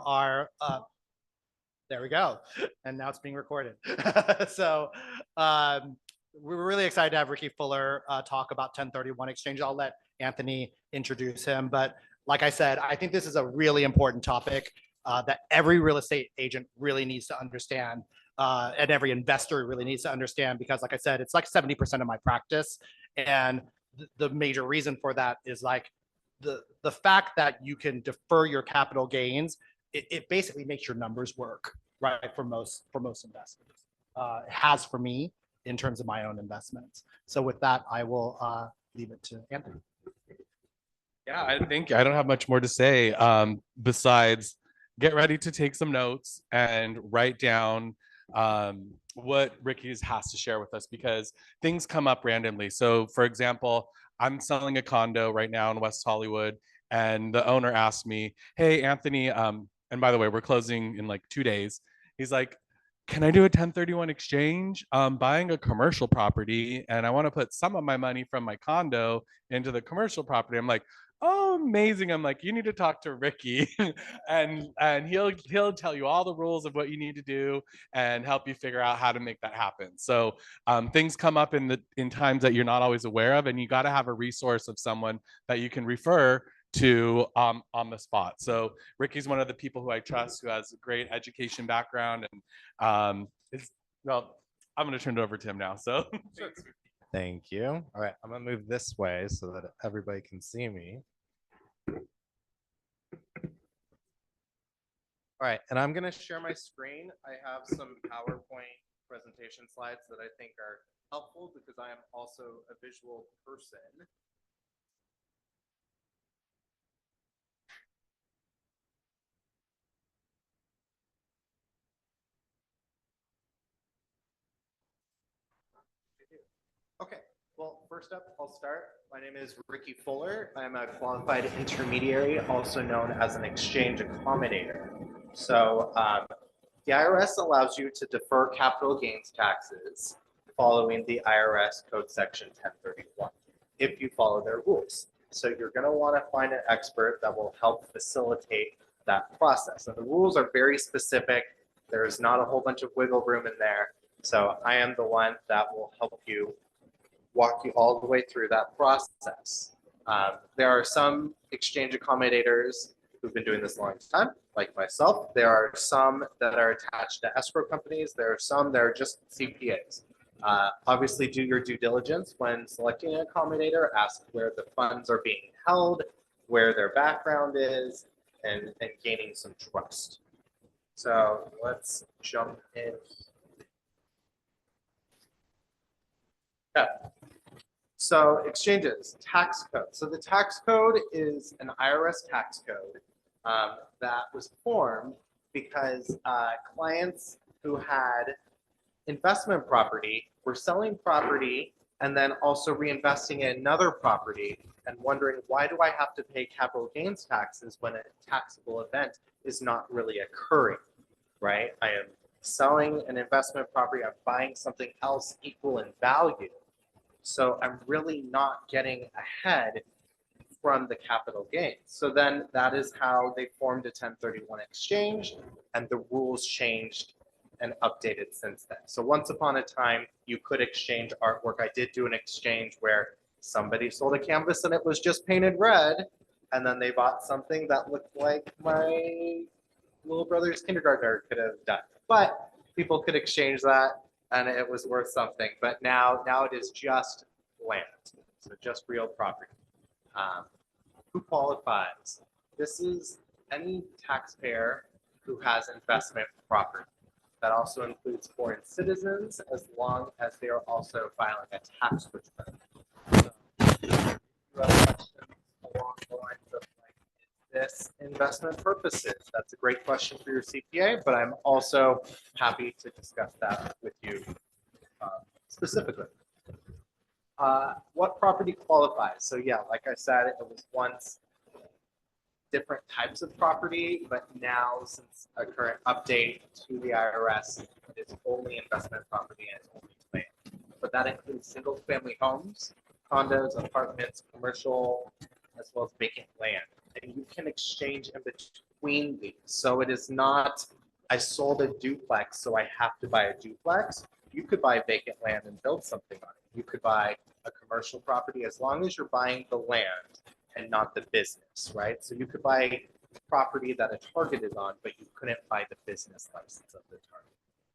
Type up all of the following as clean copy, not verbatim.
our there we go. And now it's being recorded. So we're really excited to have Ricky Fuller talk about 1031 exchange. I'll let Anthony introduce him. But like I said, I think this is a really important topic that every real estate agent really needs to understand, and every investor really needs to understand, because like I said, it's like 70% of my practice. And the major reason for that is like the fact that you can defer your capital gains. It basically makes your numbers work, right? For most investors, it has for me in terms of my own investments. So with that, I will leave it to Anthony. Yeah, I think I don't have much more to say besides get ready to take some notes and write down what Ricky has to share with us, because things come up randomly. So for example, I'm selling a condo right now in West Hollywood, and the owner asked me, hey, Anthony, and by the way, we're closing in like 2 days. He's like, can I do a 1031 exchange? Buying a commercial property, and I want to put some of my money from my condo into the commercial property. I'm like, oh, amazing. I'm like, you need to talk to Ricky and he'll tell you all the rules of what you need to do and help you figure out how to make that happen. So things come up in times that you're not always aware of, and you got to have a resource of someone that you can refer to on the spot. So Ricky's one of the people who I trust, who has a great education background, and well, I'm going to turn it over to him now. So Thank you. All right, I'm gonna move this way so that everybody can see me. All right, and I'm gonna share my screen. I have some PowerPoint presentation slides that I think are helpful because I am also a visual person. Okay, well, first up, I'll start. My name is Ricky Fuller. I'm a qualified intermediary, also known as an exchange accommodator. So the IRS allows you to defer capital gains taxes following the IRS Code Section 1031, if you follow their rules. So you're going to want to find an expert that will help facilitate that process. And the rules are very specific. There's not a whole bunch of wiggle room in there. So I am the one that will help you walk you all the way through that process. There are some exchange accommodators who've been doing this a long time, like myself. There are some that are attached to escrow companies. There are some that are just CPAs. Obviously, do your due diligence when selecting an accommodator. Ask where the funds are being held, where their background is, and gaining some trust. So let's jump in. Yeah. So exchanges, tax code. So the tax code is an IRS tax code that was formed because clients who had investment property were selling property and then also reinvesting in another property and wondering, why do I have to pay capital gains taxes when a taxable event is not really occurring, right? I am selling an investment property, I'm buying something else equal in value. So I'm really not getting ahead from the capital gains. So then that is how they formed a 1031 exchange, and the rules changed and updated since then. So once upon a time, you could exchange artwork. I did do an exchange where somebody sold a canvas and it was just painted red, and then they bought something that looked like my little brother's kindergartner could have done. But people could exchange that, and it was worth something. But now it is just land, so just real property. Who qualifies? This is any taxpayer who has investment property. That also includes foreign citizens, as long as they are also filing a tax return. So, you have questions along the lines of, like, is this investment purposes? That's a great question for your CPA, but I'm also happy to discuss that with you specifically. What property qualifies? So yeah, like I said, it was once different types of property, but now since a current update to the IRS, it's only investment property and it's only land. But that includes single family homes, condos, apartments, commercial, as well as vacant land. And you can exchange in between these. So it is not, I sold a duplex, so I have to buy a duplex. You could buy vacant land and build something on it. You could buy a commercial property as long as you're buying the land and not the business, right? So you could buy property that a Target is on, but you couldn't buy the business license of the Target.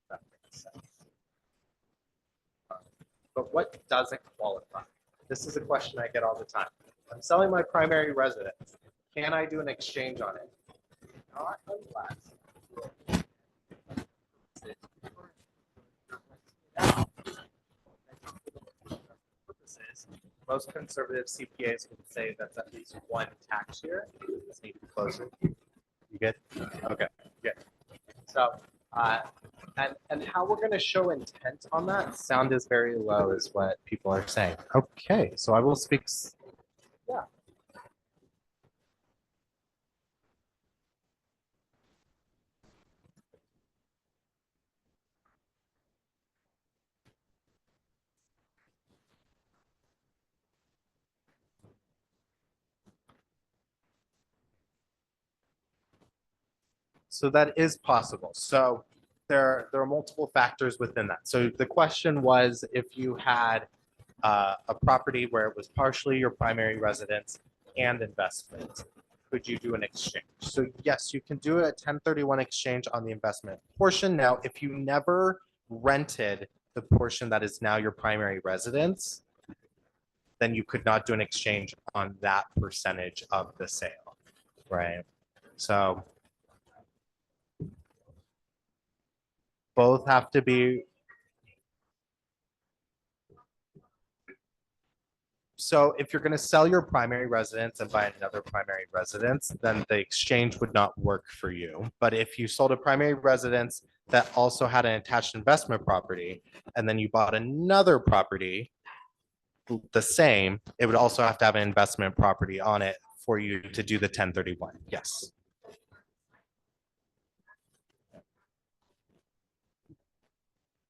That makes sense. But what doesn't qualify? This is a question I get all the time. I'm selling my primary residence. Can I do an exchange on it? Not unless. Most conservative CPAs would say that's at least one tax year. Just need to close it. You good? Okay, good. So, and how we're going to show intent on that, sound is very low is what people are saying. Okay, so I will speak. Yeah. So that is possible. So there are multiple factors within that. So the question was if you had a property where it was partially your primary residence and investment, could you do an exchange? So yes, you can do a 1031 exchange on the investment portion. Now, if you never rented the portion that is now your primary residence, then you could not do an exchange on that percentage of the sale, right? So both have to be. So if you're going to sell your primary residence and buy another primary residence, then the exchange would not work for you. But if you sold a primary residence that also had an attached investment property, and then you bought another property the same, it would also have to have an investment property on it for you to do the 1031. Yes.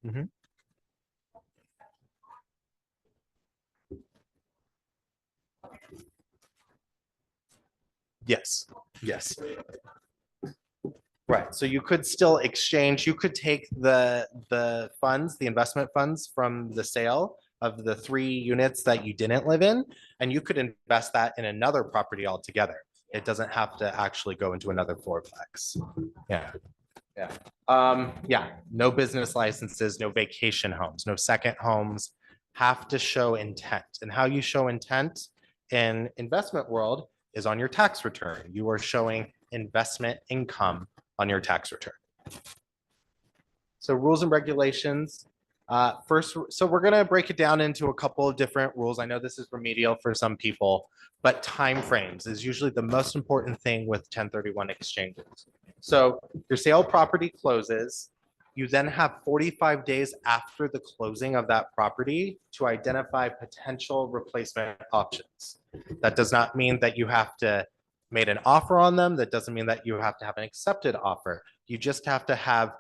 Mhm. Yes, yes. Right, so you could still exchange, you could take the funds, the investment funds from the sale of the 3 units that you didn't live in, and you could invest that in another property altogether. It doesn't have to actually go into another fourplex. Yeah, yeah. Yeah, no business licenses, no vacation homes, no second homes, have to show intent. And how you show intent in investment world is on your tax return. You are showing investment income on your tax return. So rules and regulations. First, so we're going to break it down into a couple of different rules. I know this is remedial for some people, but timeframes is usually the most important thing with 1031 exchanges. So your sale property closes. You then have 45 days after the closing of that property to identify potential replacement options. That does not mean that you have to made an offer on them. That doesn't mean that you have to have an accepted offer. You just have to have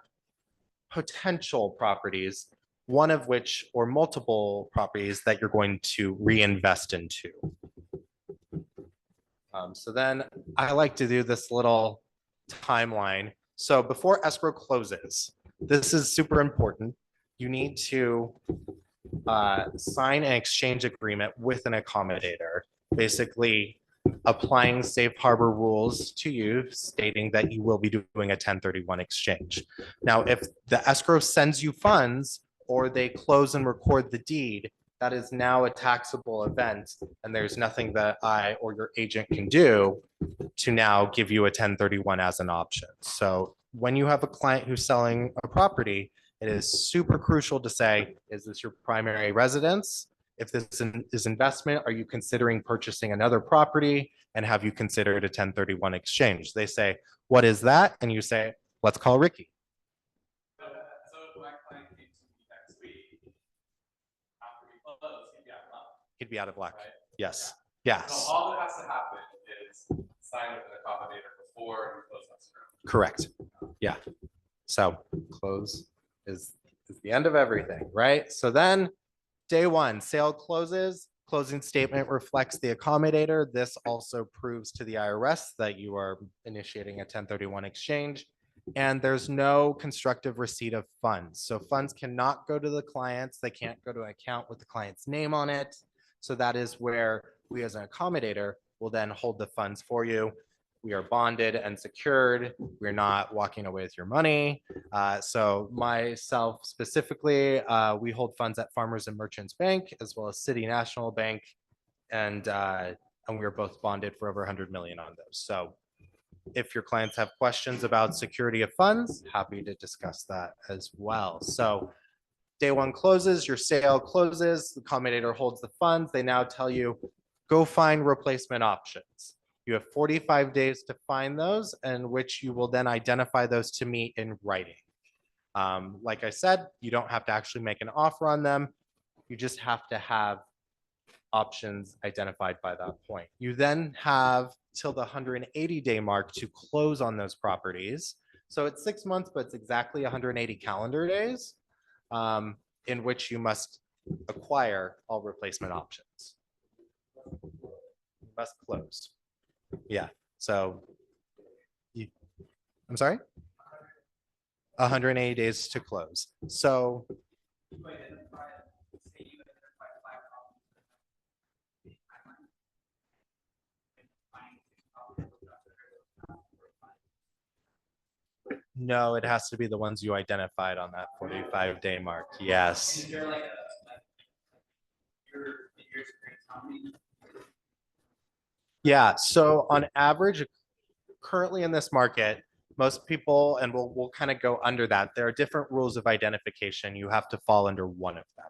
potential properties, one of which or multiple properties that you're going to reinvest into. So then I like to do this little timeline. So before escrow closes, this is super important. You need to sign an exchange agreement with an accommodator, basically applying safe harbor rules to you, stating that you will be doing a 1031 exchange. Now, if the escrow sends you funds or they close and record the deed, that is now a taxable event, and there's nothing that I or your agent can do to now give you a 1031 as an option. So when you have a client who's selling a property, it is super crucial to say, is this your primary residence? If this is investment, are you considering purchasing another property? And have you considered a 1031 exchange? They say, what is that? And you say, let's call Ricky. So if my client came to me next week, after we close, He'd be out of luck. Right? Yes. Yeah. Yes. So all that has to happen is sign with an accommodator before you close escrow. Correct. Yeah. So close is the end of everything, right? So then day one, sale closes. Closing statement reflects the accommodator. This also proves to the IRS that you are initiating a 1031 exchange. And there's no constructive receipt of funds. So funds cannot go to the clients. They can't go to an account with the client's name on it. So that is where we as an accommodator will then hold the funds for you. We are bonded and secured. We're not walking away with your money. So myself specifically, we hold funds at Farmers and Merchants Bank as well as City National Bank. And we are both bonded for over 100 million on those. So if your clients have questions about security of funds, happy to discuss that as well. So day one closes, your sale closes, the accommodator holds the funds. They now tell you, go find replacement options. You have 45 days to find those, and which you will then identify those to me in writing. Like I said, you don't have to actually make an offer on them. You just have to have options identified by that point. You then have till the 180-day mark to close on those properties. So it's 6 months, but it's exactly 180 calendar days in which you must acquire all replacement options. You must close. Yeah, so I'm sorry? 180 days to close. So no, it has to be the ones you identified on that 45-day mark. Yes. Is there like a your experience, how many? Yeah, so on average, currently in this market, most people, and we'll kind of go under that, there are different rules of identification. You have to fall under one of them.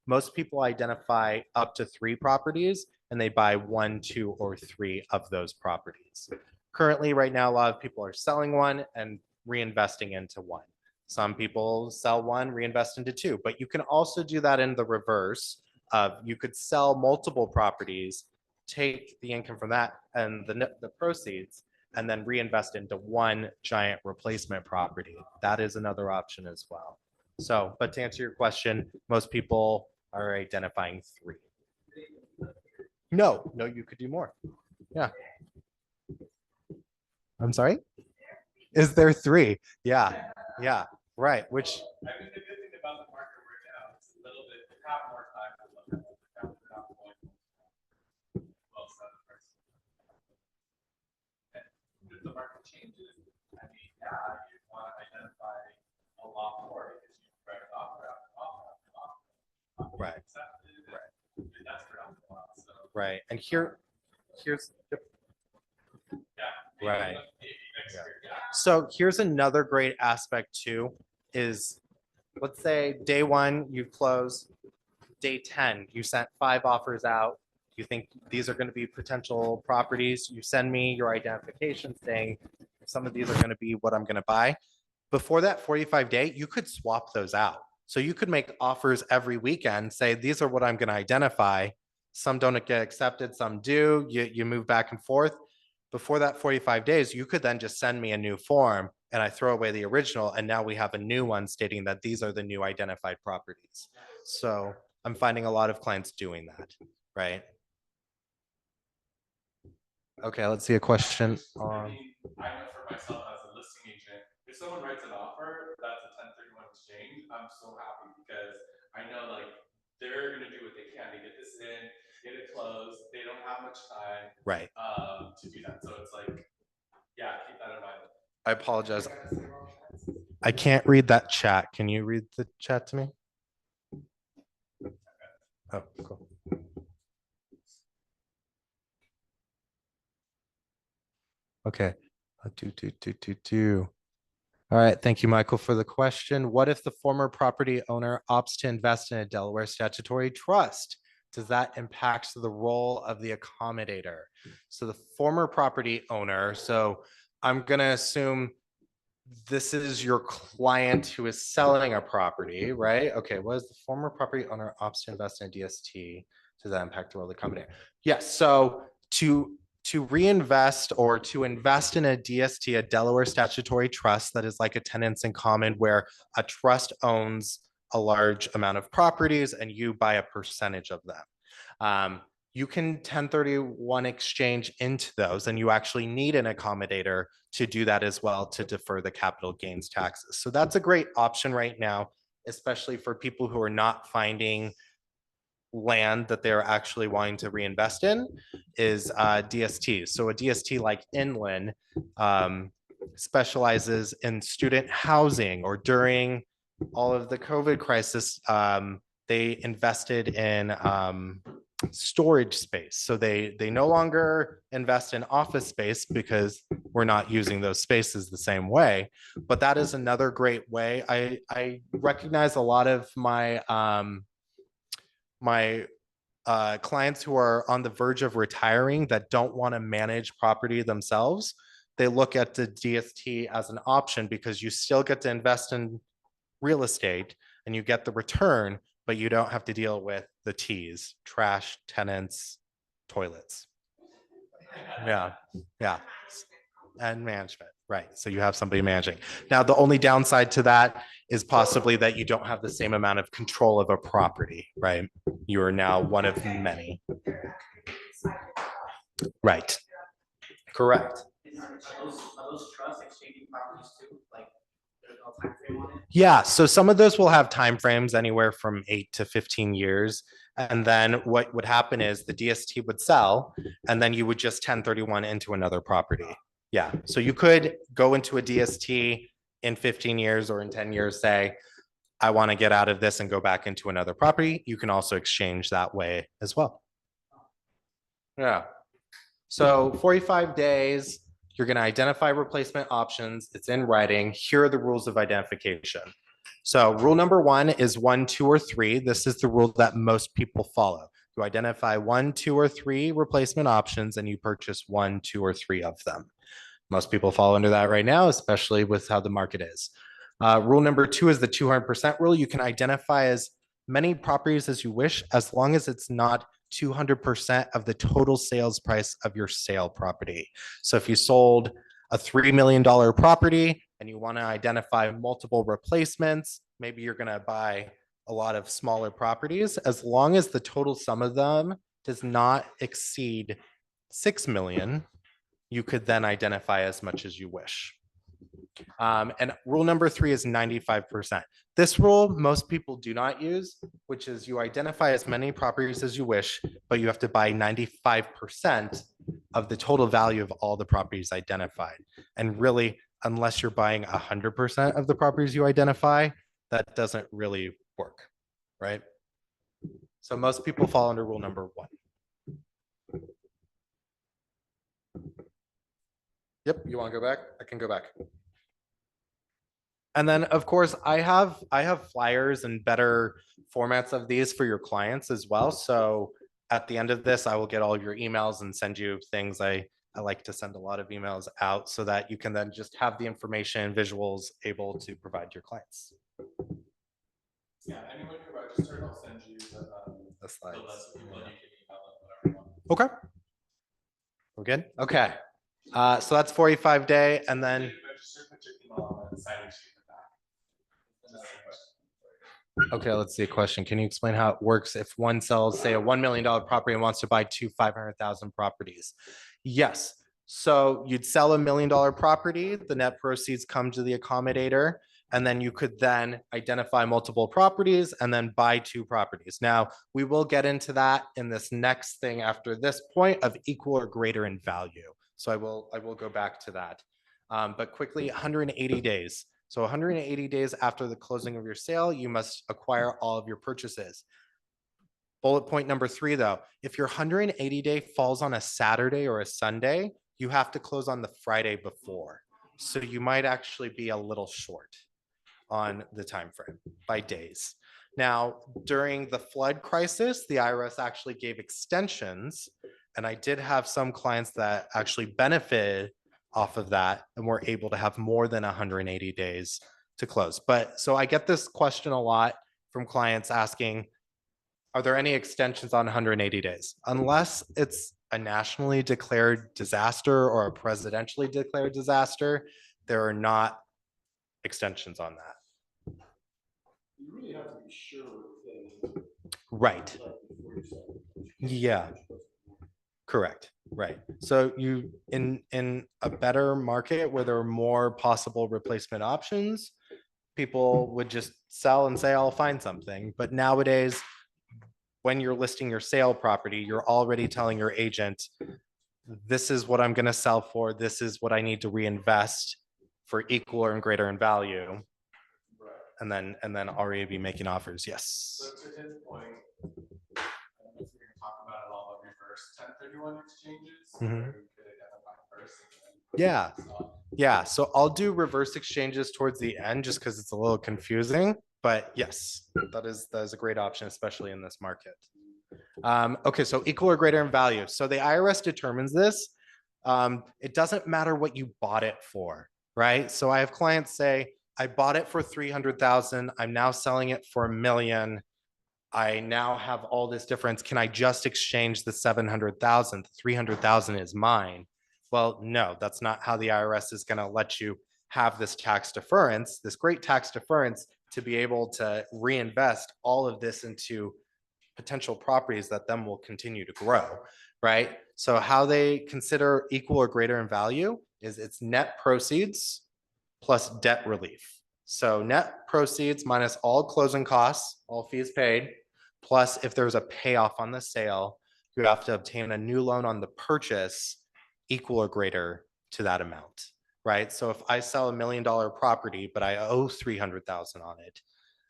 Most people identify up to 3 properties and they buy 1, 2, or 3 of those properties. Currently, right now, a lot of people are selling one and reinvesting into one. Some people sell one, reinvest into 2, but you can also do that in the reverse of you could sell multiple properties, take the income from that and the proceeds, and then reinvest into one giant replacement property. That is another option as well. So, but to answer your question, most people are identifying 3. No, you could do more. Yeah. I'm sorry? Is there 3? Yeah, right, which, I mean, the good thing about the market right now is a little bit, you have more time to look at the account without going well set first. And if the market changes, I mean, yeah, you want to identify a lot more because you've read offer after offer after offer. Right. Accepted, and that's for a while, so, right, and here's, yeah. Right. Maybe next Yeah. year, yeah. so here's another great aspect too, is let's say day 1, you close, day 10, you sent 5 offers out. You think these are going to be potential properties. You send me your identification saying some of these are going to be what I'm going to buy. Before that 45-day, you could swap those out. So you could make offers every weekend, say, these are what I'm going to identify. Some don't get accepted, some do. You move back and forth. Before that 45 days, you could then just send me a new form and I throw away the original. And now we have a new one stating that these are the new identified properties. So I'm finding a lot of clients doing that, right? Okay, let's see a question. I mean, I know for myself as a listing agent, if someone writes an offer that's a 1031 exchange, I'm so happy because I know like they're gonna do what they can to get this in, get it closed. They don't have much time Right. to do that. So it's like, yeah, keep that in mind. I apologize. I can't read that chat. Can you read the chat to me? Oh, cool. Okay. All right. Thank you, Michael, for the question. What if the former property owner opts to invest in a Delaware statutory trust? Does that impact the role of the accommodator? So the former property owner, so I'm going to assume this is your client who is selling a property, right? Okay, was the former property owner opts to invest in a DST? Does that impact the role of the accommodator? Yes, so to reinvest or to invest in a DST, a Delaware statutory trust that is like a tenants in common where a trust owns a large amount of properties and you buy a percentage of them. You can 1031 exchange into those, and you actually need an accommodator to do that as well to defer the capital gains taxes. So that's a great option right now, especially for people who are not finding land that they're actually wanting to reinvest in is DST. So a DST like Inland specializes in student housing, or during all of the COVID crisis, they invested in storage space. So they no longer invest in office space because we're not using those spaces the same way. But that is another great way. I recognize a lot of my clients who are on the verge of retiring that don't want to manage property themselves. They look at the DST as an option because you still get to invest in real estate and you get the return, but you don't have to deal with the T's, trash, tenants, toilets. Yeah, yeah. And management, right? So you have somebody managing. Now, the only downside to that is possibly that you don't have the same amount of control of a property, right? You are now one of many. Right. Correct. Are those trusts exchanging properties too? Like, there's no time frame on it? Yeah, so some of those will have timeframes anywhere from 8 to 15 years. And then what would happen is the DST would sell, and then you would just 1031 into another property. Yeah, so you could go into a DST in 15 years or in 10 years, say, I want to get out of this and go back into another property. You can also exchange that way as well. Yeah. So 45 days, you're going to identify replacement options. It's in writing. Here are the rules of identification. So rule number 1 is 1, 2, or 3. This is the rule that most people follow. You identify 1, 2, or 3 replacement options, and you purchase 1, 2, or 3 of them. Most people fall under that right now, especially with how the market is. Rule number 2 is the 200% rule. You can identify as many properties as you wish, as long as it's not 200% of the total sales price of your sale property. So if you sold a $3 million property and you want to identify multiple replacements, maybe you're going to buy a lot of smaller properties, as long as the total sum of them does not exceed 6 million, you could then identify as much as you wish. And rule number 3 is 95%. This rule most people do not use, which is you identify as many properties as you wish, but you have to buy 95% of the total value of all the properties identified. And really, unless you're buying 100% of the properties you identify, that doesn't really work, right? So most people fall under rule number 1. Yep, you want to go back? I can go back. And then, of course, I have flyers and better formats of these for your clients as well. So at the end of this, I will get all of your emails and send you things. I like to send a lot of emails out so that you can then just have the information and visuals able to provide your clients. Yeah, anyone who registered, I'll send you The slides. list of people, and you can email them whatever you want. Okay. We're good? Okay. So that's 45-day, and then Register, put your email on the signing sheet in the back. okay, let's see a question. Can you explain how it works if one sells, say, a $1 million property and wants to buy 2 500,000 properties? Yes. So you'd sell $1 million property, the net proceeds come to the accommodator, and then you could then identify multiple properties and then buy 2 properties. Now, we will get into that in this next thing after this point of equal or greater in value. So I will go back to that. But quickly, 180 days. So 180 days after the closing of your sale, you must acquire all of your purchases. Bullet point number 3, though, if your 180-day falls on a Saturday or a Sunday, you have to close on the Friday before. So you might actually be a little short on the time frame by days. Now, during the flood crisis, the IRS actually gave extensions, and I did have some clients that actually benefited off of that and were able to have more than 180 days to close. But so I get this question a lot from clients asking, are there any extensions on 180 days? Unless it's a nationally declared disaster or a presidentially declared disaster, there are not extensions on that. You really have to be sure that Right. before you sell. Yeah, correct. Right. So you, in a better market where there are more possible replacement options, people would just sell and say, I'll find something. But nowadays, when you're listing your sale property, you're already telling your agent, this is what I'm going to sell for. This is what I need to reinvest for equal or greater in value. And then already be making offers. Yes. So to his point, I don't know if we're gonna talk about it all, but reverse 1031 exchanges. Mhm. where we could identify first and then Yeah. sell. Yeah. So I'll do reverse exchanges towards the end just because it's a little confusing. But yes, that is a great option, especially in this market. Okay, so equal or greater in value. So the IRS determines this. It doesn't matter what you bought it for, right? So I have clients say, I bought it for 300,000. I'm now selling it for $1 million. I now have all this difference. Can I just exchange the 700,000? The 300,000 is mine. Well, no, that's not how the IRS is going to let you have this tax deference, this great tax deference to be able to reinvest all of this into potential properties that then will continue to grow, right? So how they consider equal or greater in value is it's net proceeds plus debt relief. So net proceeds minus all closing costs, all fees paid, plus if there's a payoff on the sale, you have to obtain a new loan on the purchase equal or greater to that amount, right? So if I sell $1 million property, but I owe 300,000 on it,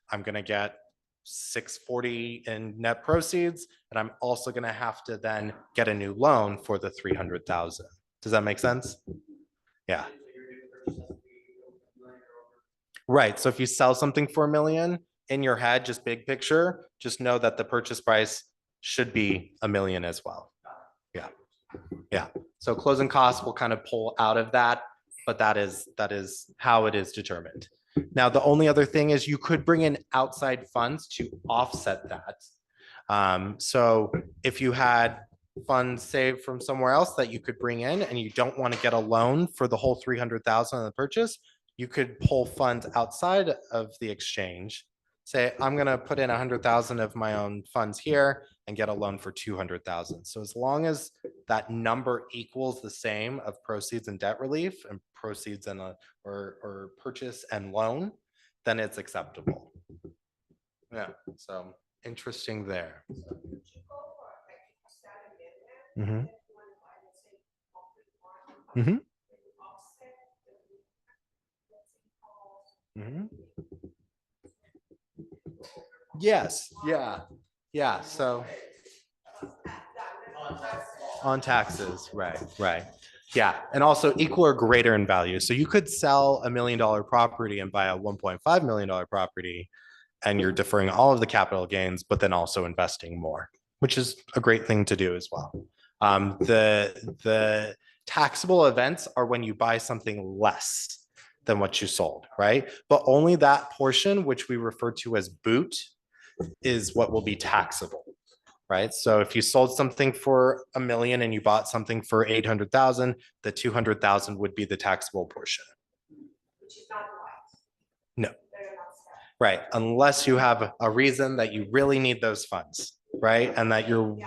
I'm gonna get 640 in net proceeds, and I'm also gonna have to then get a new loan for the 300,000. Does that make sense? Yeah. Right. So if you sell something for $1 million in your head, just big picture, just know that the purchase price should be $1 million as well. Yeah. Yeah. So closing costs will kind of pull out of that, but that is how it is determined. Now, the only other thing is you could bring in outside funds to offset that. So if you had funds saved from somewhere else that you could bring in and you don't want to get a loan for the whole 300,000 on the purchase, you could pull funds outside of the exchange. Say, I'm going to put in 100,000 of my own funds here and get a loan for 200,000. So as long as that number equals the same of proceeds and debt relief and proceeds and or purchase and loan, then it's acceptable. Yeah, so interesting there. Mm-hmm. Mm-hmm. Mm-hmm. Yes, yeah, yeah, so. On taxes, right. Yeah, and also equal or greater in value. So you could sell $1 million property and buy a $1.5 million property, and you're deferring all of the capital gains, but then also investing more, which is a great thing to do as well. The taxable events are when you buy something less than what you sold, right? But only that portion, which we refer to as boot, is what will be taxable, right? So if you sold something for $1 million and you bought something for 800,000, the 200,000 would be the taxable portion. No. Right, unless you have a reason that you really need those funds, right? And that you're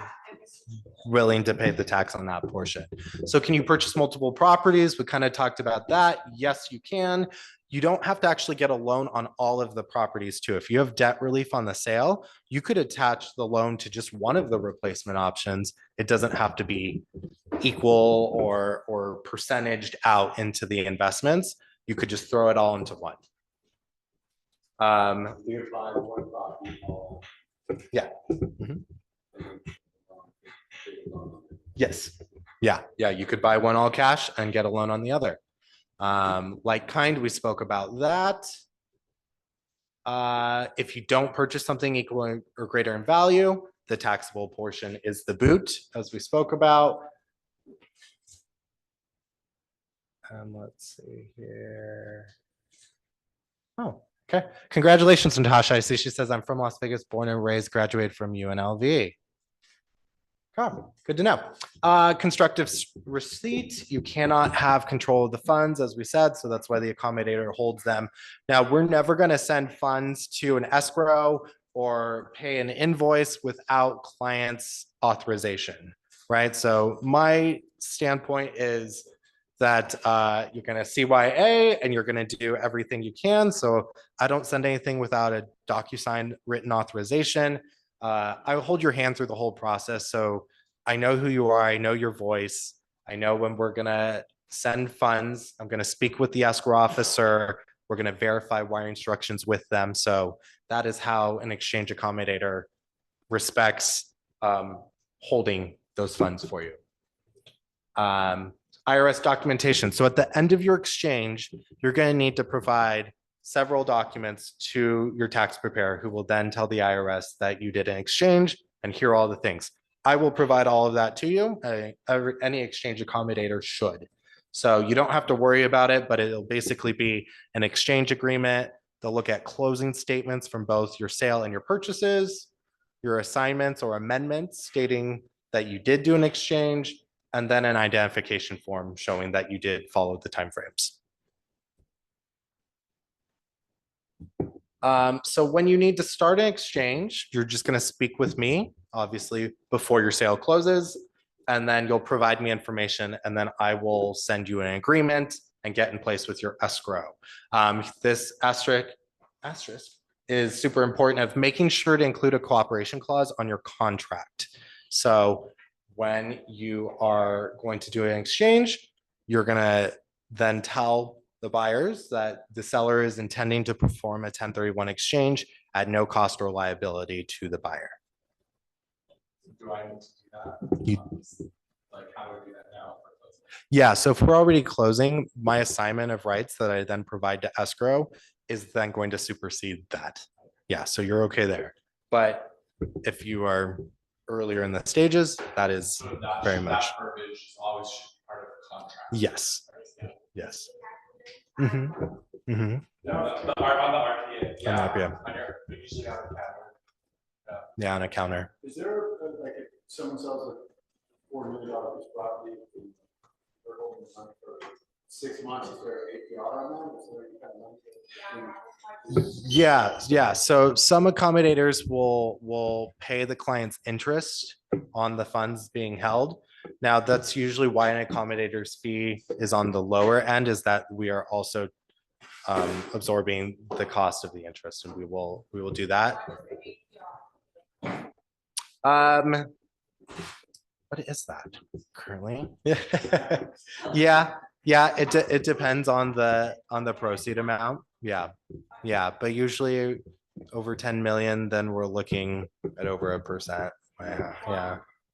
willing to pay the tax on that portion. So can you purchase multiple properties? We kind of talked about that. Yes, you can. You don't have to actually get a loan on all of the properties too. If you have debt relief on the sale, you could attach the loan to just one of the replacement options. It doesn't have to be equal or percentaged out into the investments. You could just throw it all into one. Yeah. Mhm. Yes. Yeah. You could buy one all cash and get a loan on the other. Like kind, we spoke about that. If you don't purchase something equal or greater in value, the taxable portion is the boot, as we spoke about. And let's see here. Oh, okay. Congratulations, Natasha. I see she says, I'm from Las Vegas, born and raised, graduated from UNLV. Oh, good to know. Constructive receipt, you cannot have control of the funds, as we said, so that's why the accommodator holds them. Now, we're never going to send funds to an escrow or pay an invoice without client's authorization, right? So my standpoint is that you're going to CYA and you're going to do everything you can. So I don't send anything without a DocuSign written authorization. I will hold your hand through the whole process. So I know who you are. I know your voice. I know when we're going to send funds. I'm going to speak with the escrow officer. We're going to verify wire instructions with them. So that is how an exchange accommodator respects holding those funds for you. IRS documentation. So at the end of your exchange, you're going to need to provide several documents to your tax preparer, who will then tell the IRS that you did an exchange and here are all the things. I will provide all of that to you. Any exchange accommodator should. So you don't have to worry about it, but it'll basically be an exchange agreement. They'll look at closing statements from both your sale and your purchases, your assignments or amendments stating that you did do an exchange, and then an identification form showing that you did follow the timeframes. So when you need to start an exchange, you're just going to speak with me, obviously, before your sale closes, and then you'll provide me information, and then I will send you an agreement and get in place with your escrow. This asterisk is super important of making sure to include a cooperation clause on your contract. So when you are going to do an exchange, you're going to then tell the buyers that the seller is intending to perform a 1031 exchange at no cost or liability to the buyer. Do I need to do that? Like, how do I do that now? Yeah, so if we're already closing, my assignment of rights that I then provide to escrow is then going to supersede that. Yeah, so you're okay there. But if you are earlier in the stages, that is very much. That verbiage is always part of the contract. Yes. Yes. Mm-hmm. Mm-hmm. No, on the RPA. Yeah. RPA. On your, we usually have a counter. Yeah, on a counter. Is there, like, if someone sells a $4 million property, and they're holding the money for 6 months, is there APR on that? Is there any kind of money? Yeah. So some accommodators will pay the client's interest on the funds being held. Now, that's usually why an accommodator's fee is on the lower end, is that we are also absorbing the cost of the interest, and we will do that. What is that currently? Yeah, it depends on the proceed amount. Yeah, but usually over 10 million, then we're looking at over 1%.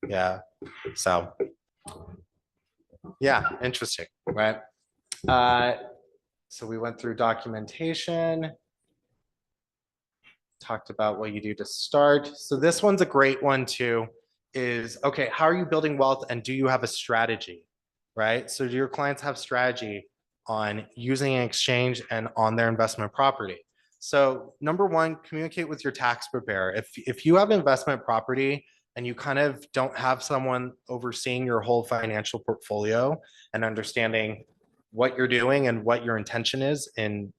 Yeah. So, yeah, interesting, right? So we went through documentation, talked about what you do to start. So this one's a great one too, is, okay, how are you building wealth and do you have a strategy, right? So do your clients have strategy on using an exchange and on their investment property? So number one, communicate with your tax preparer. If you have investment property and you kind of don't have someone overseeing your whole financial portfolio and understanding what you're doing and what your intention is in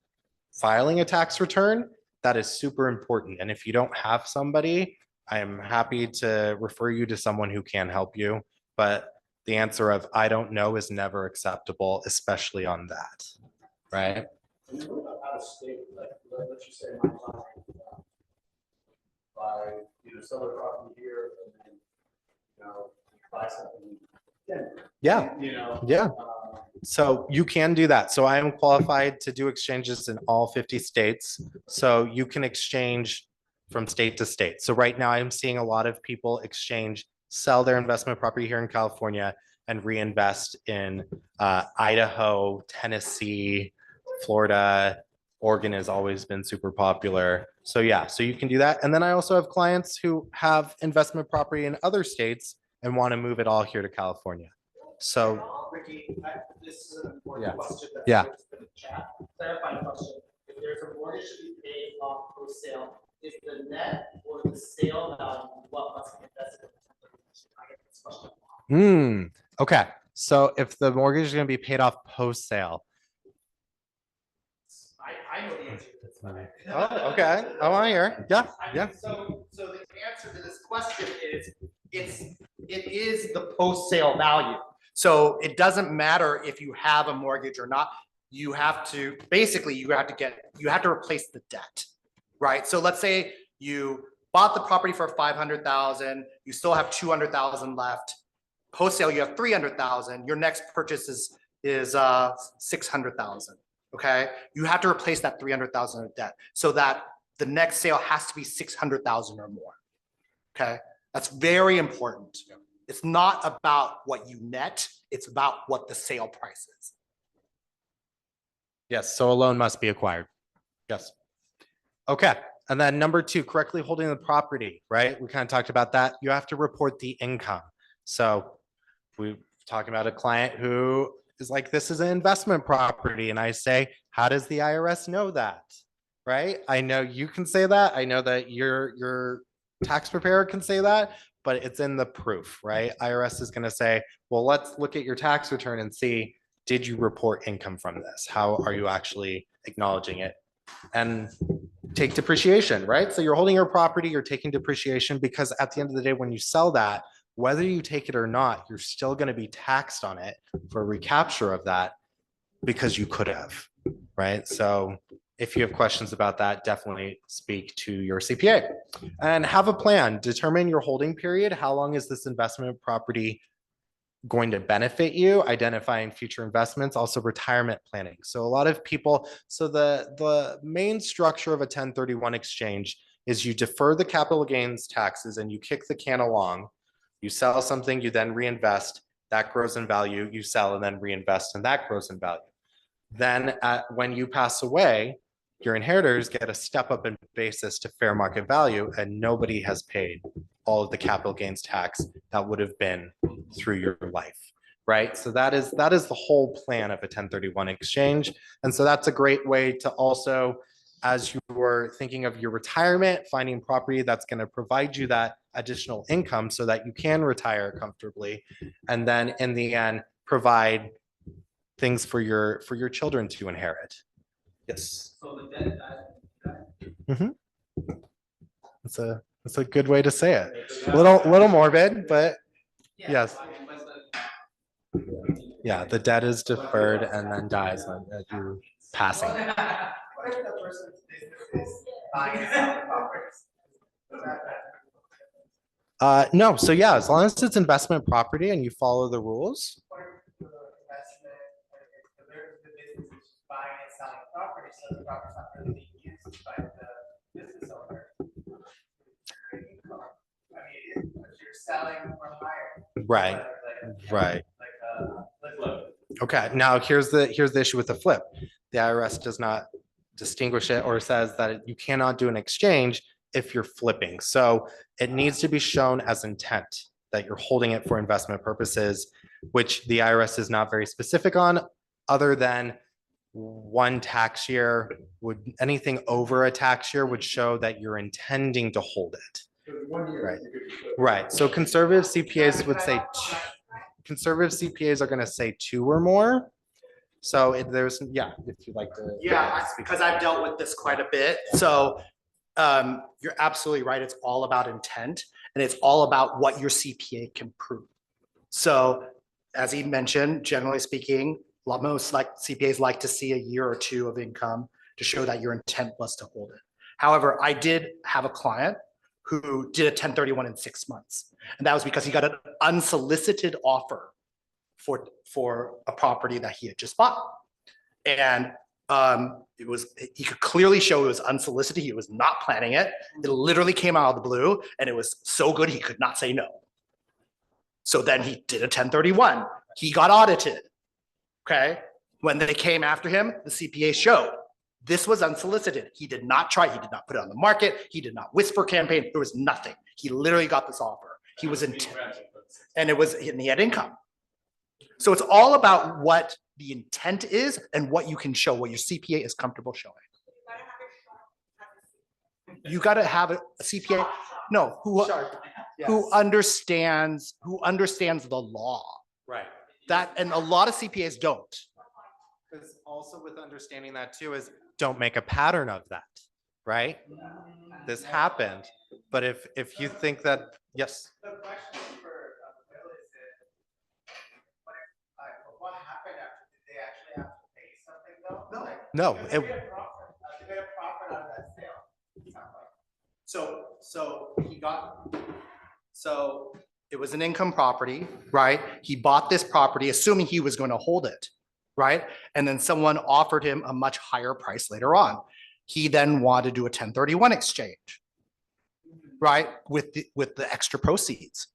filing a tax return, that is super important. And if you don't have somebody, I am happy to refer you to someone who can help you. But the answer of I don't know is never acceptable, especially on that, right? And then what about out of state, like, let's just say my client buy, sell their property here and then, buy something in Denver, Yeah. Yeah. So you can do that. So I am qualified to do exchanges in all 50 states. So you can exchange from state to state. So right now I'm seeing a lot of people sell their investment property here in California and reinvest in Idaho, Tennessee, Florida. Oregon has always been super popular. So yeah, so you can do that. And then I also have clients who have investment property in other states and want to move it all here to California. So Ricky, this is an Yeah. important question. That's Yeah. just in the chat. Clarifying question. If there's a mortgage to be paid off post sale, is the net or the sale value what must be invested in? I get this question. Okay. So if the mortgage is going to be paid off post sale, I know the answer to this. Oh, okay. I want to hear. Yeah, yeah. So the answer to this question is, it is the post-sale value. So it doesn't matter if you have a mortgage or not. You have to, basically, you have to replace the debt, right? So let's say you bought the property for 500,000, you still have 200,000 left. Post-sale, you have 300,000. Your next purchase is 600,000. Okay, you have to replace that 300,000 of debt so that the next sale has to be 600,000 or more. Okay, that's very important. It's not about what you net, it's about what the sale price is. Yes, so a loan must be acquired. Yes. Okay, and then number two, correctly holding the property, right? We kind of talked about that. You have to report the income. So we talking about a client who is like, this is an investment property. And I say, how does the IRS know that? Right? I know you can say that. I know that your tax preparer can say that, but it's in the proof, right? IRS is going to say, well, let's look at your tax return and see, did you report income from this? How are you actually acknowledging it? And take depreciation, right? So you're holding your property, you're taking depreciation, because at the end of the day, when you sell that, whether you take it or not, you're still going to be taxed on it for recapture of that because you could have, right? So if you have questions about that, definitely speak to your CPA and have a plan. Determine your holding period. How long is this investment property going to benefit you? Identifying future investments, also retirement planning. So a lot of people, so the main structure of a 1031 exchange is you defer the capital gains taxes and you kick the can along. You sell something, you then reinvest, that grows in value, you sell and then reinvest, and that grows in value. Then when you pass away, your inheritors get a step up in basis to fair market value, and nobody has paid all of the capital gains tax that would have been through your life, right? So that is the whole plan of a 1031 exchange. And so that's a great way to also, as you were thinking of your retirement, finding property that's going to provide you that additional income so that you can retire comfortably. And then in the end, provide things for your children to inherit. Yes. So the debt. That's a good way to say it. A little morbid, but yes. Yeah, the debt is deferred and then dies as you passing. What if the person's business is buying and selling properties? No, so yeah, as long as it's investment property and you follow the rules. What if the investment, the business is buying and selling properties, so the property's not really being used by the business owner? I mean, it is, but you're selling for hire. Right, right. Like a flip. Okay, now here's the issue with the flip. The IRS does not distinguish it or says that you cannot do an exchange if you're flipping. So it needs to be shown as intent that you're holding it for investment purposes, which the IRS is not very specific on, other than one tax year would, anything over a tax year would show that you're intending to hold it. 1 year. Right. you could- Right, so conservative CPAs would say, conservative CPAs are gonna say 2 or more. So there's, yeah, if you'd like to. Yeah, because I've dealt with this quite a bit. So you're absolutely right. It's all about intent and it's all about what your CPA can prove. So as he mentioned, generally speaking, most like CPAs like to see a year or 2 of income to show that your intent was to hold it. However, I did have a client who did a 1031 in 6 months. And that was because he got an unsolicited offer for a property that he had just bought. And he could clearly show it was unsolicited. He was not planning it. It literally came out of the blue and it was so good he could not say no. So then he did a 1031. He got audited. Okay. When they came after him, the CPA showed this was unsolicited. He did not try. He did not put it on the market. He did not whisper campaign. There was nothing. He literally got this offer. He was in, and he had income. So it's all about what the intent is and what you can show, what your CPA is comfortable showing. You got to have a CPA, no, who understands the law. Right. That, and a lot of CPAs don't. Because also with understanding that too is don't make a pattern of that, right? This happened, but if you think that, yes, The question for Will is what happened after? Did they actually have to pay something though? no, Because they made a profit. They made a profit out of that sale. it sounds like. So it was an income property, right? He bought this property assuming he was going to hold it, right? And then someone offered him a much higher price later on. He then wanted to do a 1031 exchange, right? With the extra proceeds.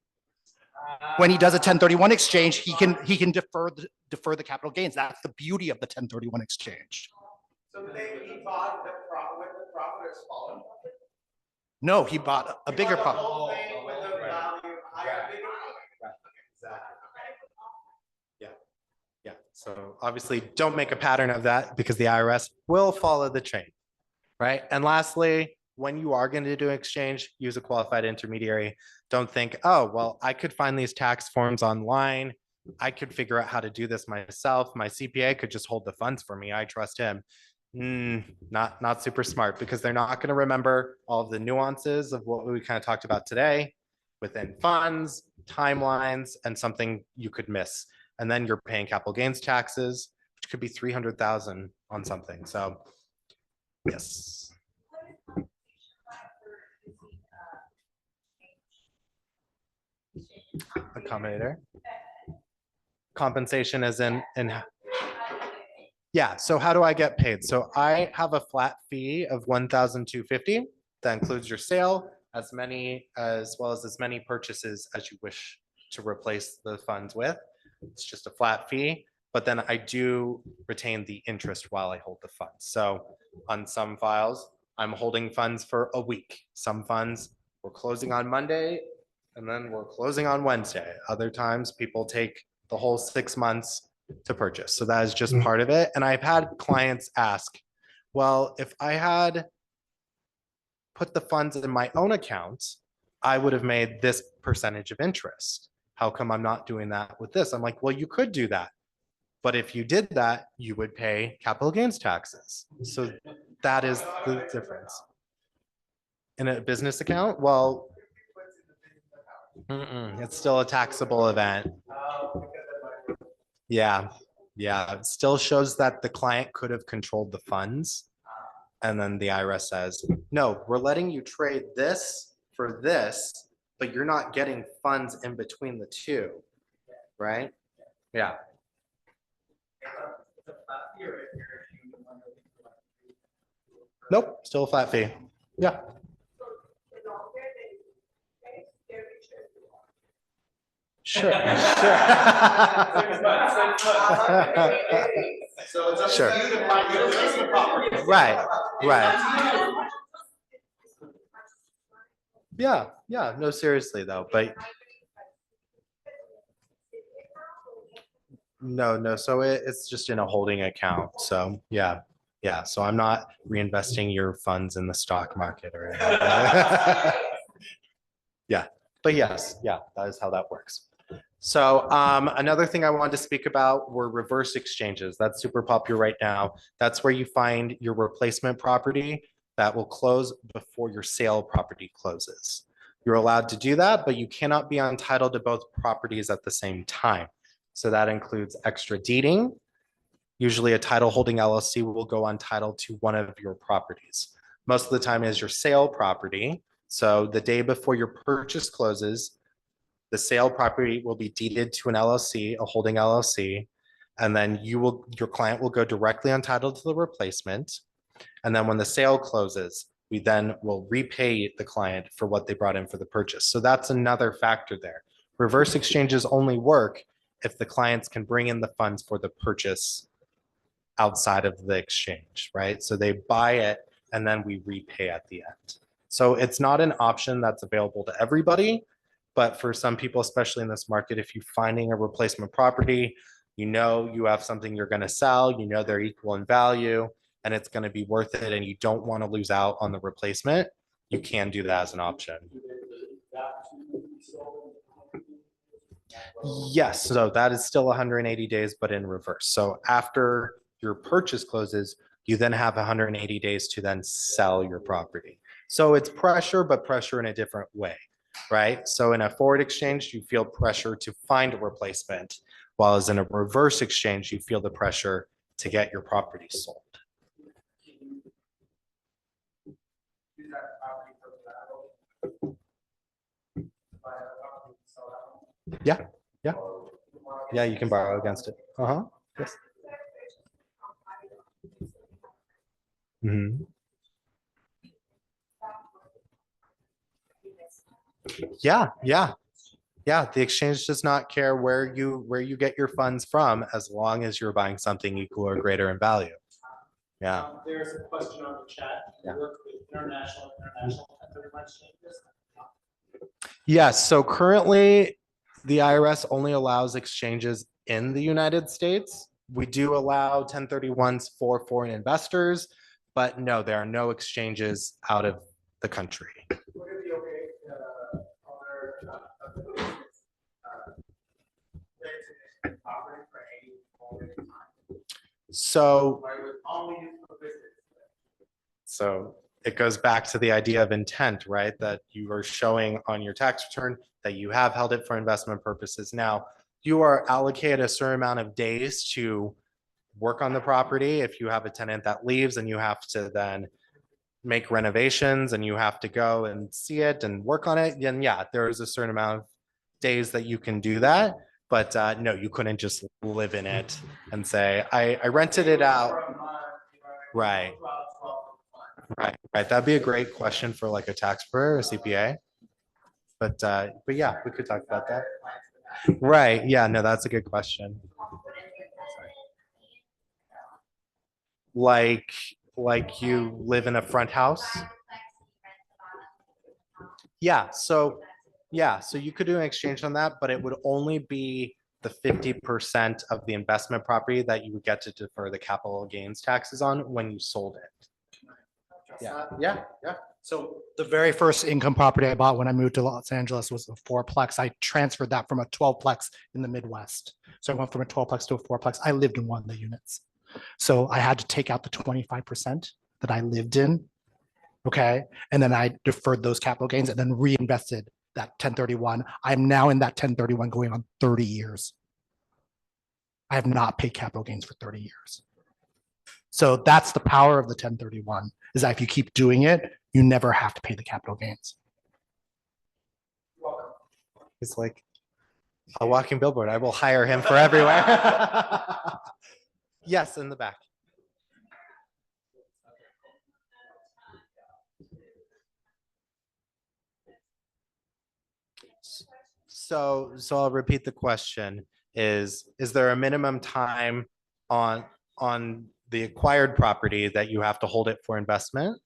When he does a 1031 exchange, he can defer the capital gains. That's the beauty of the 1031 exchange. So he bought the profit with the profit or smaller? No, he bought a bigger The property. whole thing with the value higher, bigger. yeah. So obviously, don't make a pattern of that because the IRS will follow the chain, right? And lastly, when you are going to do an exchange, use a qualified intermediary. Don't think, oh, well, I could find these tax forms online. I could figure out how to do this myself. My CPA could just hold the funds for me. I trust him. Not super smart because they're not going to remember all of the nuances of what we kind of talked about today within funds, timelines, and something you could miss. And then you're paying capital gains taxes, which could be 300,000 on something. So yes. Accommodator. Compensation is in. Yeah, so how do I get paid? So I have a flat fee of 1,250. That includes your sale, as well as many purchases as you wish to replace the funds with. It's just a flat fee, but then I do retain the interest while I hold the funds. So on some files, I'm holding funds for a week. Some funds we're closing on Monday and then we're closing on Wednesday. Other times people take the whole 6 months to purchase. So that is just part of it. And I've had clients ask, well, if I had put the funds in my own account, I would have made this percentage of interest. How come I'm not doing that with this? I'm like, well, you could do that. But if you did that, you would pay capital gains taxes. So that is the difference. In a business account, well, it's still a taxable event. Yeah, it still shows that the client could have controlled the funds. And then the IRS says, no, we're letting you trade this for this, but you're not getting funds in between the two, right? Yeah. Nope, still a flat fee. Yeah. Sure. So it's up Sure. to you to find your replacement property. Right. Yeah, no, seriously though, but no, so it's just in a holding account, so yeah, so I'm not reinvesting your funds in the stock market or anything. Yeah, but yes, that is how that works. So another thing I wanted to speak about were reverse exchanges. That's super popular right now. That's where you find your replacement property that will close before your sale property closes. You're allowed to do that, but you cannot be entitled to both properties at the same time. So that includes extra deeding. Usually a title holding LLC will go on title to one of your properties. Most of the time is your sale property. So the day before your purchase closes, the sale property will be deeded to an LLC, a holding LLC, and then your client will go directly on title to the replacement. And then when the sale closes, we then will repay the client for what they brought in for the purchase. So that's another factor there. Reverse exchanges only work if the clients can bring in the funds for the purchase outside of the exchange, right? So they buy it and then we repay at the end. So it's not an option that's available to everybody, but for some people, especially in this market, if you're finding a replacement property, you know you have something you're going to sell, you know they're equal in value, and it's going to be worth it, and you don't want to lose out on the replacement, you can do that as an option. Yes, so that is still 180 days, but in reverse. So after your purchase closes, You then have 180 days to then sell your property. So it's pressure, but pressure in a different way, right? So in a forward exchange, you feel pressure to find a replacement, while as in a reverse exchange, you feel the pressure to get your property sold. Use that property for collateral. Buy a property, sell that one. Yeah, yeah. Yeah, you can borrow against it. Uh-huh. Yes. Mhm. Yeah, yeah. Yeah, the exchange does not care where you get your funds from as long as you're buying something equal or greater in value. Yeah. There's a question on the chat. You Yeah. work with international 1031 exchanges. Yes, so currently the IRS only allows exchanges in the United States. We do allow 1031s for foreign investors, but no, there are no exchanges out of the country. Would it be okay, owner, renting property for any moment in time? So Or it would only use for business? So it goes back to the idea of intent, right? That you are showing on your tax return that you have held it for investment purposes. Now, you are allocated a certain amount of days to work on the property. If you have a tenant that leaves and you have to then make renovations and you have to go and see it and work on it, then yeah, there is a certain amount of days that you can do that. But no, you couldn't just live in it and say, I rented it out. For a month, you know, Right. throughout 12 months. Right, right. That'd be a great question for like a tax preparer or CPA. But yeah, we could talk about that. Right. Yeah, no, that's a good question. Like you live in a front house? Yeah, so you could do an exchange on that, but it would only be the 50% of the investment property that you would get to defer the capital gains taxes on when you sold it. Yeah. So the very first income property I bought when I moved to Los Angeles was a fourplex. I transferred that from a 12plex in the Midwest. So I went from a 12plex to a fourplex. I lived in one of the units. So I had to take out the 25% that I lived in. Okay. And then I deferred those capital gains and then reinvested that 1031. I'm now in that 1031 going on 30 years. I have not paid capital gains for 30 years. So that's the power of the 1031 is that if you keep doing it, you never have to pay the capital gains. It's like a walking billboard. I will hire him for everywhere. Yes, in the back. So I'll repeat the question is there a minimum time on the acquired property that you have to hold it for investment?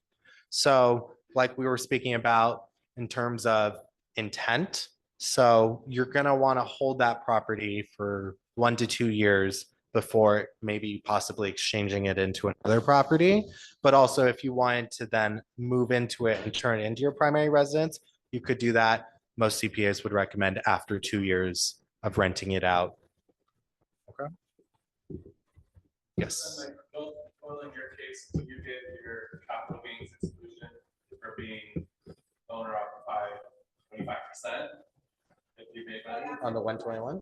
So like we were speaking about in terms of intent. So you're gonna want to hold that property for 1 to 2 years before maybe possibly exchanging it into another property. But also if you wanted to then move into it and turn it into your primary residence, you could do that. Most CPAs would recommend after 2 years of renting it out. Okay. Yes. Like, well, in your case, you get your capital gains exclusion for being owner occupied 25%. If you make money. On the 121?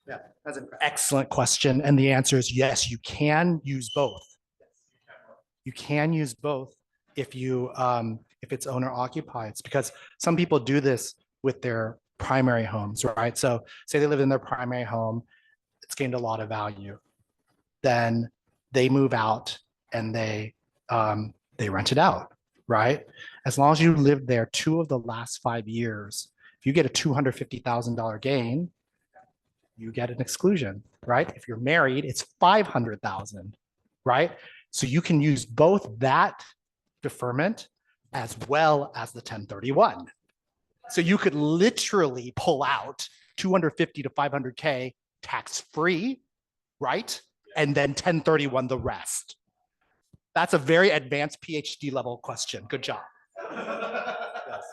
Yeah, that's incredible. Excellent question. And the answer is yes, you can use both. You can use both if you if it's owner occupied. It's because some people do this with their primary homes, right? So say they live in their primary home, it's gained a lot of value. Then they move out and they rent it out, right? As long as you live there 2 of the last 5 years, if you get a $250,000 gain, you get an exclusion, right? If you're married, it's 500,000, right? So you can use both that deferment as well as the 1031. So you could literally pull out 250 to 500K tax-free, right? And then 1031 the rest. That's a very advanced PhD level question. Good job. Yes.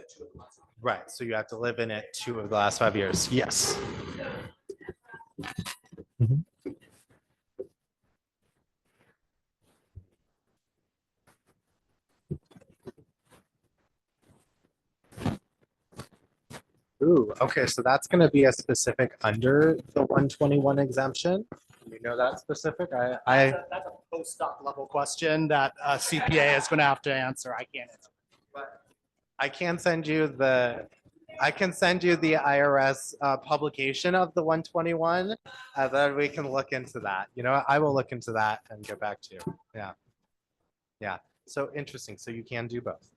said 2 of the last. Right, so you have to live in it 2 of the last 5 years. Yes. Ooh, okay, so that's gonna be a specific under the 121 exemption. You know that specific? That's a postdoc level question that a CPA is going to have to answer. I can't answer. I can send you the IRS publication of the 121, then we can look into that. You know, I will look into that and get back to you. Yeah. Yeah, so interesting. So you can do both.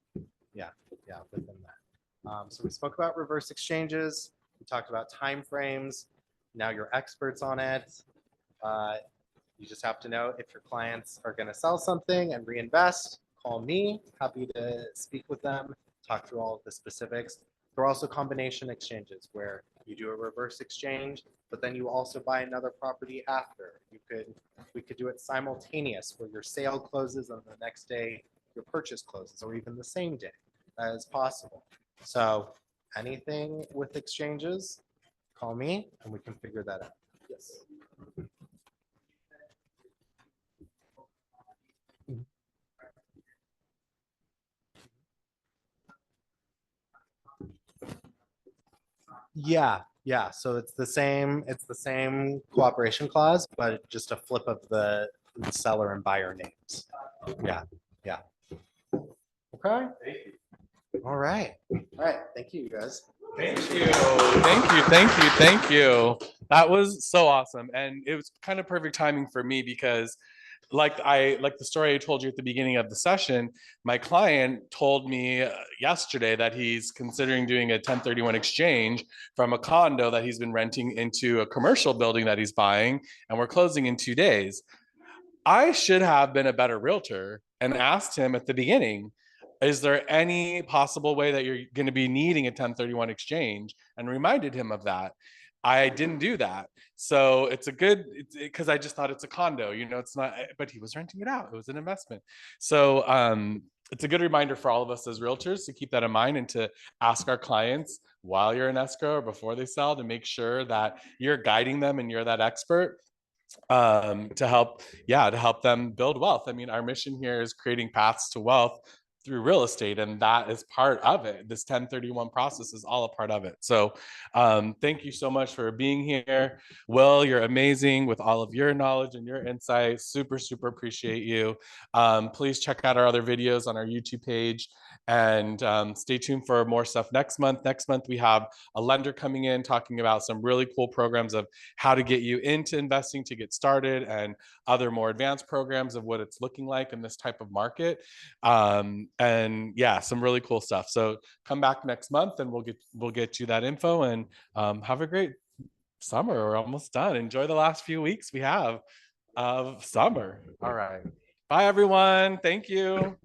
Yeah, yeah, within that. So we spoke about reverse exchanges. We talked about timeframes. Now you're experts on it. You just have to know if your clients are going to sell something and reinvest, call me. Happy to speak with them, talk through all of the specifics. There are also combination exchanges where you do a reverse exchange, but then you also buy another property after. We could do it simultaneous where your sale closes and the next day your purchase closes, or even the same day. That is possible. So anything with exchanges, call me and we can figure that out. Yes. Yeah, yeah. So it's the same cooperation clause, but just a flip of the seller and buyer names. Yeah, yeah. Okay. All right. All right. Thank you, you guys. Thank you. Thank you. Thank you. Thank you. That was so awesome. And it was kind of perfect timing for me because like the story I told you at the beginning of the session, my client told me yesterday that he's considering doing a 1031 exchange from a condo that he's been renting into a commercial building that he's buying, and we're closing in 2 days. I should have been a better realtor and asked him at the beginning, is there any possible way that you're going to be needing a 1031 exchange? And reminded him of that. I didn't do that. So it's a good, because I just thought it's a condo, you know, it's not, but he was renting it out. It was an investment. So it's a good reminder for all of us as realtors to keep that in mind and to ask our clients while you're in escrow or before they sell to make sure that you're guiding them and you're that expert to help them build wealth. I mean, our mission here is creating paths to wealth through real estate, and that is part of it. This 1031 process is all a part of it. So thank you so much for being here. Will, you're amazing with all of your knowledge and your insight. Super appreciate you. Please check out our other videos on our YouTube page, and stay tuned for more stuff next month. Next month we have a lender coming in talking about some really cool programs of how to get you into investing to get started, and other more advanced programs of what it's looking like in this type of market. And yeah, some really cool stuff. So come back next month and we'll get you that info, and have a great summer. We're almost done. Enjoy the last few weeks we have of summer. All right. Bye everyone. Thank you.